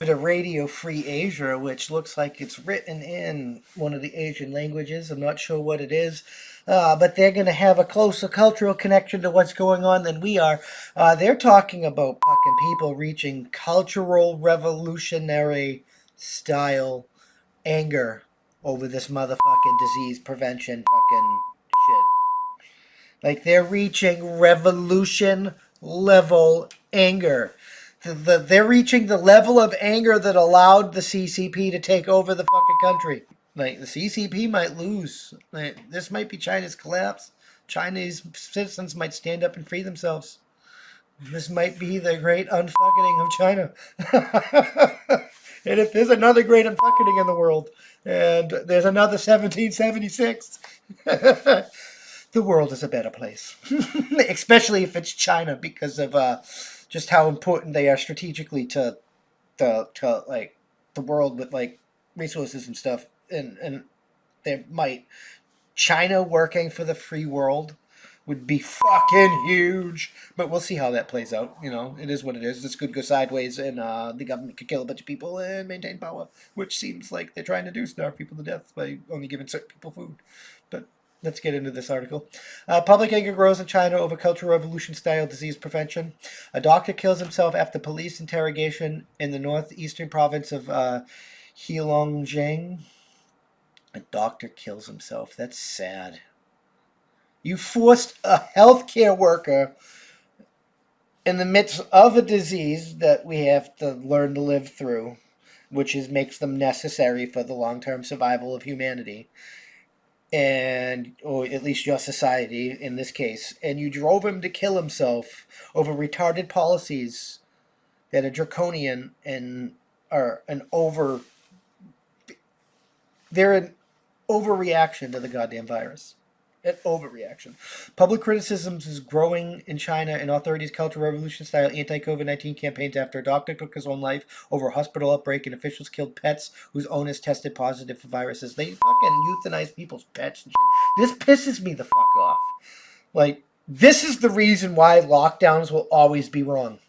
bit of Radio Free Asia, which looks like it's written in one of the Asian languages. I'm not sure what it is. But they're going to have a closer cultural connection to what's going on than we are. They're talking about fucking people reaching cultural revolutionary style anger over this motherfucking disease prevention fucking shit. Like they're reaching revolution level anger. They're reaching the level of anger that allowed the CCP to take over the fucking country. Like the CCP might lose. Like, this might be China's collapse. Chinese citizens might stand up and free themselves. This might be the great unfucking of China. And if there's another great unfucking in the world, and there's another 1776, the world is a better place. Especially if it's China, because of just how important they are strategically to like the world with like resources and stuff. And they might China working for the free world would be fucking huge. But we'll see how that plays out. You know, it is what it is. This could go sideways, and the government could kill a bunch of people and maintain power, which seems like they're trying to do, starve people to death by only giving certain people food. But let's get into this article. Public anger grows in China over Cultural Revolution-style disease prevention. A doctor kills himself after police interrogation in the northeastern province of Heilongjiang. A doctor kills himself. That's sad. You forced a healthcare worker in the midst of a disease that we have to learn to live through, which makes them necessary for the long-term survival of humanity, and or at least your society in this case, and you drove him to kill himself over retarded policies that are draconian and are they're an overreaction to the goddamn virus. An overreaction. Public criticisms is growing in China, and authorities' Cultural Revolution-style anti-COVID-19 campaigns after a doctor took his own life over a hospital outbreak, and officials killed pets whose owners tested positive for viruses. They fucking euthanize people's pets and shit. This pisses me the fuck off. Like, this is the reason why lockdowns will always be wrong.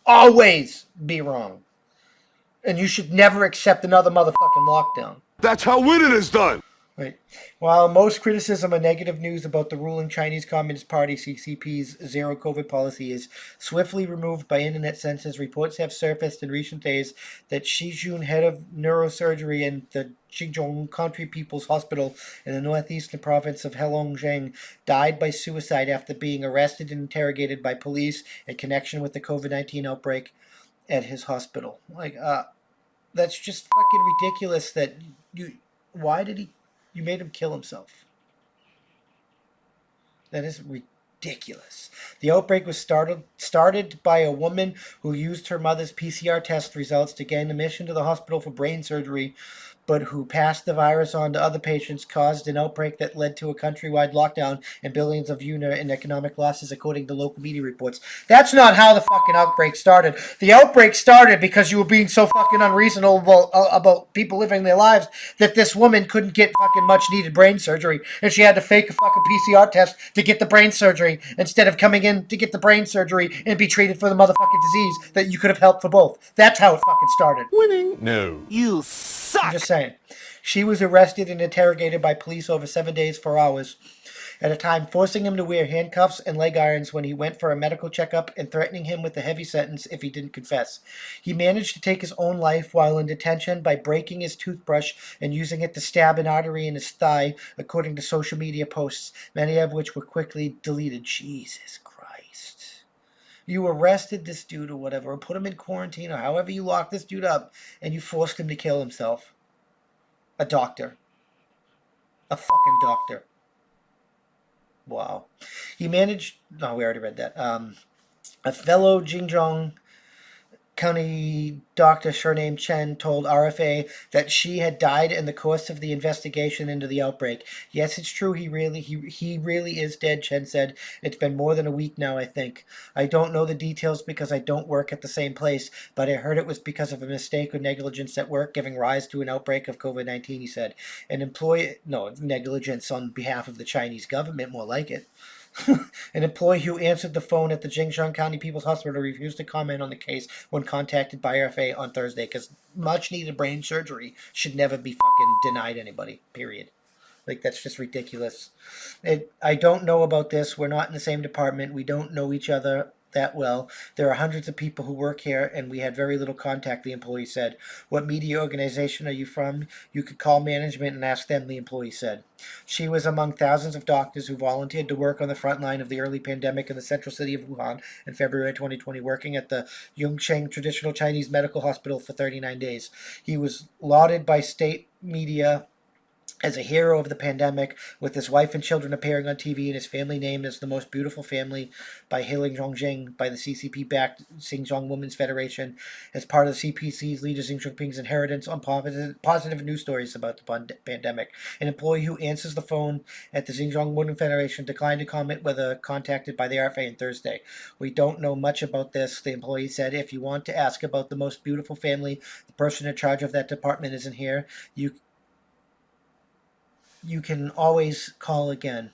Always be wrong. And you should never accept another motherfucking lockdown. That's how winning is done. Right. While most criticism and negative news about the ruling Chinese Communist Party CCP's zero COVID policy is swiftly removed by internet censors, reports have surfaced in recent days that Xi Jun, head of neurosurgery in the Zhejiang Country People's Hospital in the northeastern province of Heilongjiang, died by suicide after being arrested and interrogated by police in connection with the COVID-19 outbreak at his hospital. Like, that's just fucking ridiculous that you made him kill himself. That is ridiculous. The outbreak was started by a woman who used her mother's PCR test results to gain admission to the hospital for brain surgery, but who passed the virus on to other patients, caused an outbreak that led to a countrywide lockdown and billions of unit in economic losses, according to local media reports. That's not how the fucking outbreak started. The outbreak started because you were being so fucking unreasonable about people living their lives that this woman couldn't get fucking much needed brain surgery, and she had to fake a fucking PCR test to get the brain surgery instead of coming in to get the brain surgery and be treated for the motherfucking disease that you could have helped for both. That's how it fucking started. Winning? No. You suck! I'm just saying. She was arrested and interrogated by police over 7 days, 4 hours at a time, forcing him to wear handcuffs and leg irons when he went for a medical checkup and threatening him with a heavy sentence if he didn't confess. He managed to take his own life while in detention by breaking his toothbrush and using it to stab an artery in his thigh, according to social media posts, many of which were quickly deleted. Jesus Christ. You arrested this dude or whatever, or put him in quarantine, or however you locked this dude up, and you forced him to kill himself. A doctor. A fucking doctor. Wow. He managed... No, we already read that. A fellow Xinjiang County doctor surnamed Chen told RFA that she had died in the course of the investigation into the outbreak. Yes, it's true. He really is dead, Chen said. It's been more than a week now, I think. I don't know the details because I don't work at the same place, but I heard it was because of a mistake or negligence at work giving rise to an outbreak of COVID-19, he said. Negligence on behalf of the Chinese government, more like it. An employee who answered the phone at the Jingzhou County People's Hospital refused to comment on the case when contacted by RFA on Thursday because much needed brain surgery should never be fucking denied anybody, period. Like, that's just ridiculous. I don't know about this. We're not in the same department. We don't know each other that well. There are hundreds of people who work here, and we had very little contact, the employee said. What media organization are you from? You could call management and ask them, the employee said. She was among thousands of doctors who volunteered to work on the front line of the early pandemic in the central city of Wuhan in February 2020, working at the Yongcheng Traditional Chinese Medical Hospital for 39 days. He was lauded by state media as a hero of the pandemic, with his wife and children appearing on TV and his family named as the most beautiful family by Healing Zhongjing by the CCP-backed Xinjiang Women's Federation as part of the CPC's leader Xi Jinping's inheritance on positive news stories about the pandemic. An employee who answers the phone at the Xinjiang Women's Federation declined to comment whether contacted by the RFA on Thursday. We don't know much about this, the employee said. If you want to ask about the most beautiful family, the person in charge of that department isn't here. You can always call again.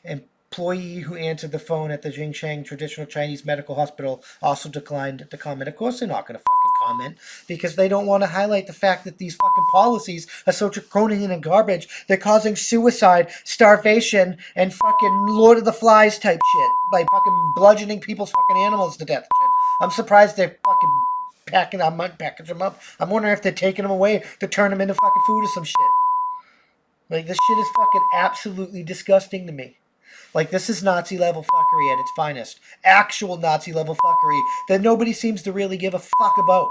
Employee who answered the phone at the Jingcheng Traditional Chinese Medical Hospital also declined to comment. Of course they're not going to fucking comment because they don't want to highlight the fact that these fucking policies are so draconian and garbage. They're causing suicide, starvation, and fucking Lord of the Flies type shit by fucking bludgeoning people's fucking animals to death. Shit. I'm surprised they're fucking package them up. I'm wondering if they're taking them away to turn them into fucking food or some shit. Like, this shit is fucking absolutely disgusting to me. Like, this is Nazi level fuckery at its finest. Actual Nazi level fuckery that nobody seems to really give a fuck about.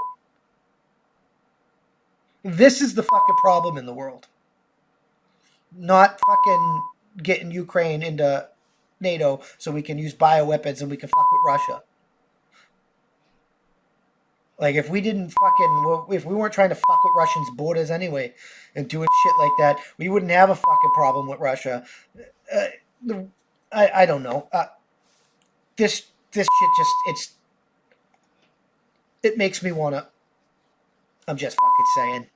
This is the fucking problem in the world. Not fucking getting Ukraine into NATO so we can use bioweapons and we can fuck with Russia. Like, if we weren't trying to fuck with Russians' borders anyway and doing shit like that, we wouldn't have a fucking problem with Russia. I don't know. This shit just, it makes me want to, I'm just fucking saying.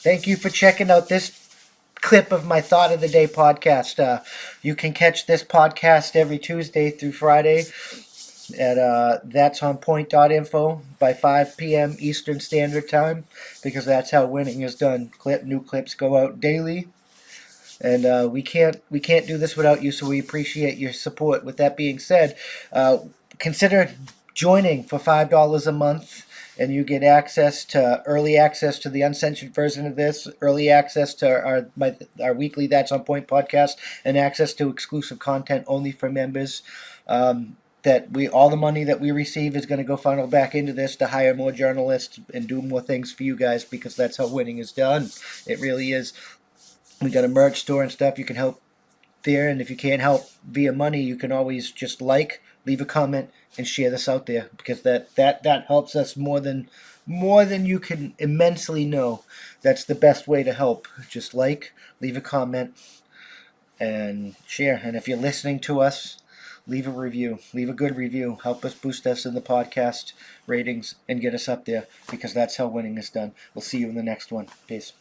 Thank you for checking out this clip of my Thought of the Day podcast. You can catch this podcast every Tuesday through Friday at that'sonpoint.info by 5 p.m. Eastern Standard Time, because that's how winning is done. New clips go out daily, and we can't do this without you, so we appreciate your support. With that being said, consider joining for $5 a month, and you get early access to the uncensored version of this, early access to our weekly That's On Point podcast, and access to exclusive content only for members. All the money that we receive is going to go funnel back into this to hire more journalists and do more things for you guys, because that's how winning is done. It really is. We got a merch store and stuff. You can help there, and if you can't help via money, you can always just leave a comment, and share this out there, because that helps us more than you can immensely know. That's the best way to help. Just leave a comment, and share. And if you're listening to us, leave a review. Leave a good review. Help us boost us in the podcast ratings and get us up there, because that's how winning is done. We'll see you in the next one. Peace.